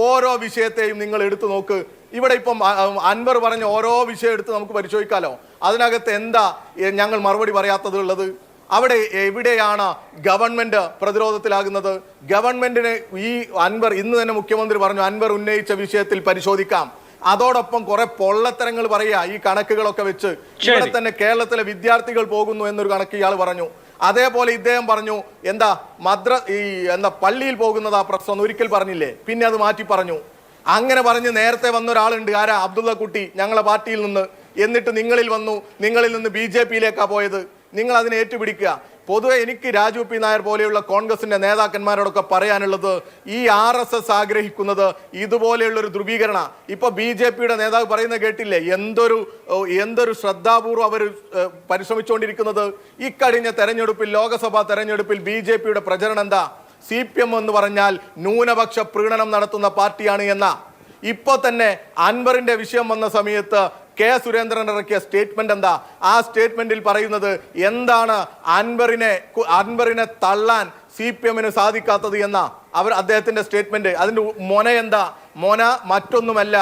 ഓരോ വിഷയത്തെയും നിങ്ങൾ എടുത്തു നോക്ക്. ഇവിടെ ഇപ്പം അൻവർ പറഞ്ഞ ഓരോ വിഷയം എടുത്ത് നമുക്ക് പരിശോധിക്കാലോ. അതിനകത്ത് എന്താ ഞങ്ങൾ മറുപടി പറയാത്തതുള്ളത്? അവിടെ എവിടെയാണ് ഗവൺമെന്റ് പ്രതിരോധത്തിലാകുന്നത്? ഗവൺമെന്റിന് ഈ അൻവർ ഇന്ന് തന്നെ മുഖ്യമന്ത്രി പറഞ്ഞു അൻവർ ഉന്നയിച്ച വിഷയത്തിൽ പരിശോധിക്കാം. അതോടൊപ്പം കുറെ പൊള്ളത്തരങ്ങൾ പറയാ ഈ കണക്കുകളൊക്കെ വെച്ച്. ഇവിടെ തന്നെ കേരളത്തിലെ വിദ്യാർത്ഥികൾ പോകുന്നു എന്നൊരു കണക്ക് ഇയാൾ പറഞ്ഞു. അതേപോലെ ഇദ്ദേഹം പറഞ്ഞു എന്താ പള്ളിയിൽ പോകുന്നത് ആ പ്രശ്നം ഒരിക്കൽ പറഞ്ഞില്ലേ, പിന്നെ അത് മാറ്റി പറഞ്ഞു. അങ്ങനെ പറഞ്ഞ് നേരത്തെ വന്ന ഒരാളുണ്ട്, ആരാ? അബ്ദുള്ള കുട്ടി, ഞങ്ങളെ പാർട്ടിയിൽ നിന്ന്. എന്നിട്ട് നിങ്ങളിൽ നിന്ന് BJP-യിലേക്കാ പോയത്. നിങ്ങൾ അതിനെ ഏറ്റുപിടിക്കുക. പൊതുവെ എനിക്ക് രാജു പി നായർ പോലെയുള്ള കോൺഗ്രസിന്റെ നേതാക്കന്മാരോടൊക്കെ പറയാനുള്ളത്, ഈ RSS ആഗ്രഹിക്കുന്നത് ഇതുപോലെയുള്ളൊരു ധ്രുവീകരണ. ഇപ്പൊ BJP-യുടെ നേതാവ് പറയുന്നത് കേട്ടില്ലേ, എന്തൊരു ശ്രദ്ധാപൂർവ്വം അവർ പരിശ്രമിച്ചുകൊണ്ടിരിക്കുന്നത്. ഇക്കഴിഞ്ഞ തെരഞ്ഞെടുപ്പിൽ, ലോക്സഭാ തെരഞ്ഞെടുപ്പിൽ BJP-യുടെ പ്രചരണം എന്താ? CPM എന്ന് പറഞ്ഞാൽ ന്യൂനപക്ഷ പ്രീണനം നടത്തുന്ന പാർട്ടിയാണ് എന്ന. ഇപ്പൊ തന്നെ അൻവറിന്റെ വിഷയം വന്ന സമയത്ത് കെ സുരേന്ദ്രൻ ഇറക്കിയ സ്റ്റേറ്റ്മെന്റ് എന്താ? ആ സ്റ്റേറ്റ്മെന്റിൽ പറയുന്നത് എന്താണ്? അൻവറിനെ തള്ളാൻ CPM-ന് സാധിക്കാത്തത് എന്ന അദ്ദേഹത്തിന്റെ സ്റ്റേറ്റ്മെന്റ്. അതിന്റെ മൊന എന്താ? മൊന മറ്റൊന്നുമല്ല,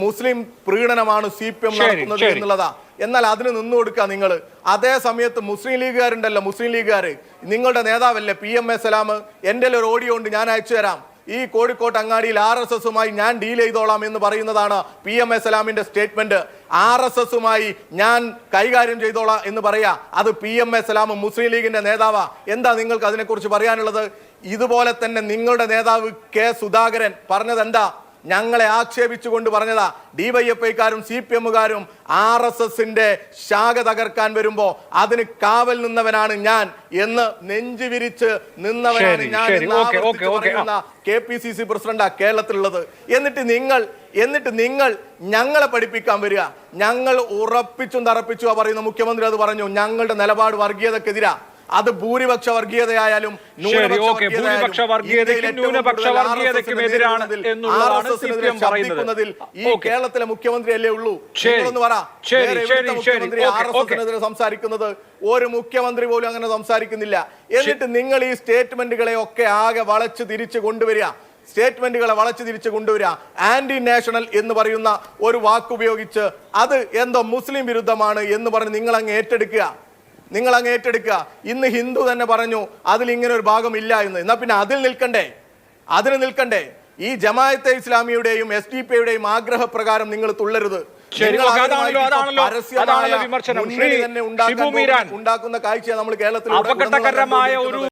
മുസ്ലിം പ്രീണനമാണ് CPM നടത്തുന്നത് എന്നുള്ളതാ. എന്നാൽ അതിന് നിന്നു കൊടുക്കുക നിങ്ങൾ. അതേ സമയത്ത് മുസ്ലിം ലീഗുകാരുണ്ടല്ലോ, മുസ്ലിം ലീഗുകാർ, നിങ്ങളുടെ നേതാവല്ലേ PMA സലാം, എൻ്റെ ഒരു ഓഡിയോ ഉണ്ട്, ഞാൻ അയച്ചു തരാം. ഈ കോഴിക്കോട്ട് അങ്ങാടിയിൽ RSS-ഉമായി ഞാൻ ഡീൽ ചെയ്തോളാം എന്ന് പറയുന്നതാണ് PMA സലാമിന്റെ സ്റ്റേറ്റ്മെന്റ്. RSS-ഉമായി ഞാൻ കൈകാര്യം ചെയ്തോളാം എന്ന് പറയാ, അത് PMA സലാം മുസ്ലിം ലീഗിന്റെ നേതാവാ. എന്താ നിങ്ങൾക്ക് അതിനെക്കുറിച്ച് പറയാനുള്ളത്? ഇതുപോലെ തന്നെ നിങ്ങളുടെ നേതാവ് K സുധാകരൻ പറഞ്ഞത് എന്താ? ഞങ്ങളെ ആക്ഷേപിച്ചുകൊണ്ട് പറഞ്ഞതാ, DYFI-ക്കാരും CPM-കാരും RSS-ന്റെ ശാഖ തകർക്കാൻ വരുമ്പോ അതിന് കാവൽ നിന്നവനാണ് ഞാൻ എന്ന് നെഞ്ചുവിരിച്ച് നിന്നവനാണ് ഞാൻ പറയുന്ന KPCC പ്രസിഡന്റാ കേരളത്തിലുള്ളത്. എന്നിട്ട് നിങ്ങൾ ഞങ്ങളെ പഠിപ്പിക്കാൻ വരിക. ഞങ്ങൾ ഉറപ്പിച്ചും തറപ്പിച്ചുവാ പറയുന്ന മുഖ്യമന്ത്രി അത് പറഞ്ഞു. ഞങ്ങളുടെ നിലപാട് വർഗീയതക്കെതിരാ. അത് ഭൂരിപക്ഷ വർഗീയതയായാലും ഈ കേരളത്തിലെ മുഖ്യമന്ത്രി അല്ലേ ഉള്ളൂ. മുഖ്യമന്ത്രി സംസാരിക്കുന്നത് ഒരു മുഖ്യമന്ത്രി പോലും അങ്ങനെ സംസാരിക്കുന്നില്ല. എന്നിട്ട് നിങ്ങൾ ഈ സ്റ്റേറ്റ്മെന്റുകളെ ഒക്കെ ആകെ വളച്ചു തിരിച്ചു കൊണ്ടുവരിക. ആന്റി നാഷണൽ എന്ന് പറയുന്ന ഒരു വാക്കുപയോഗിച്ച് അത് എന്തോ മുസ്ലിം വിരുദ്ധമാണ് എന്ന് പറഞ്ഞ് നിങ്ങൾ അങ്ങ് ഏറ്റെടുക്കുക. ഇന്ന് ഹിന്ദു തന്നെ പറഞ്ഞു അതിൽ ഇങ്ങനെ ഒരു ഭാഗം ഇല്ല എന്ന്. എന്നാ പിന്നെ അതിന് നിൽക്കണ്ടേ? ഈ ജമാഅത്തെ ഇസ്ലാമിയുടെയും SDP-യുടെയും ആഗ്രഹപ്രകാരം നിങ്ങൾ തുള്ളരുത്. ഉണ്ടാക്കുന്ന കാഴ്ച നമ്മൾ കേരളത്തിൽ